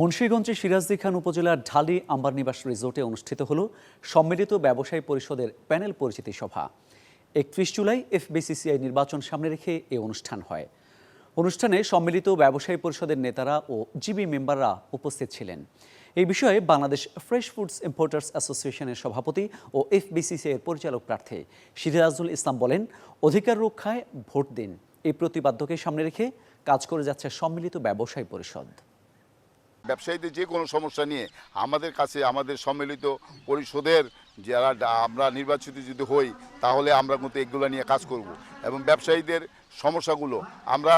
মুন্সিগঞ্জের সিরাজদি খান উপজেলার ঢালি আম্বারনিবাস রিসোর্টে অনুষ্ঠিত হল সম্মিলিত ব্যবসায়ী পরিষদের প্যানেল পরিচিতি সভা। ৩১ জুলাই এফবিসিসিআই নির্বাচন সামনে রেখে এই অনুষ্ঠান হয়। অনুষ্ঠানে সম্মিলিত ব্যবসায়ী পরিষদের নেতারা ও জিবি মেম্বাররা উপস্থিত ছিলেন। এই বিষয়ে বাংলাদেশ ফ্রেশ ফুডস ইম্পোর্টার্স অ্যাসোসিয়েশনের সভাপতি ও এফবিসিসিআইয়ের পরিচালক প্রার্থী সিরাজুল ইসলাম বলেন, অধিকার রক্ষায় ভোট দিন, এই প্রতিপাদ্যকে সামনে রেখে কাজ করে যাচ্ছে সম্মিলিত ব্যবসায়ী পরিষদ। ব্যবসায়ীদের যে কোনো সমস্যা নিয়ে আমাদের কাছে আমাদের সম্মিলিত পরিষদের যারা আমরা নির্বাচিত যদি হই তাহলে আমরা কিন্তু এগুলো নিয়ে কাজ করব এবং ব্যবসায়ীদের সমস্যাগুলো আমরা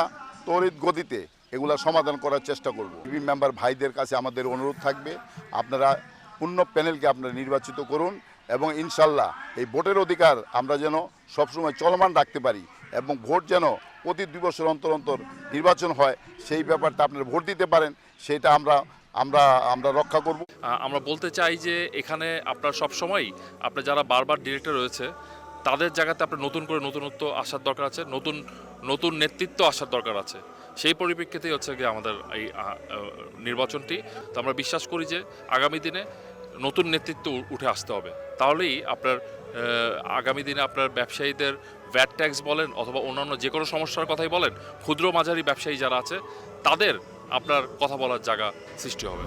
তড়িৎ গতিতে এগুলো সমাধান করার চেষ্টা করব। টিভি মেম্বার ভাইদের কাছে আমাদের অনুরোধ থাকবে, আপনারা পূর্ণ প্যানেলকে আপনারা নির্বাচিত করুন এবং ইনশাল্লাহ এই ভোটের অধিকার আমরা যেন সবসময় চলমান রাখতে পারি এবং ভোট যেন প্রতি 2 বছর অন্তর অন্তর নির্বাচন হয় সেই ব্যাপারটা আপনারা ভোট দিতে পারেন, সেটা আমরা রক্ষা করব। আমরা বলতে চাই যে এখানে আপনার সবসময় আপনার যারা বারবার ডিরেক্টর রয়েছে তাদের জায়গাতে আপনার নতুন করে নতুনত্ব আসার দরকার আছে, নতুন নেতৃত্ব আসার দরকার আছে। সেই পরিপ্রেক্ষিতেই হচ্ছে গিয়ে আমাদের এই নির্বাচনটি। তো আমরা বিশ্বাস করি যে আগামী দিনে নতুন নেতৃত্ব উঠে আসতে হবে, তাহলেই আপনার আগামী দিনে আপনার ব্যবসায়ীদের ভ্যাট ট্যাক্স বলেন অথবা অন্যান্য যে কোনো সমস্যার কথাই বলেন, ক্ষুদ্র মাঝারি ব্যবসায়ী যারা আছে তাদের আপনার কথা বলার জায়গা সৃষ্টি হবে।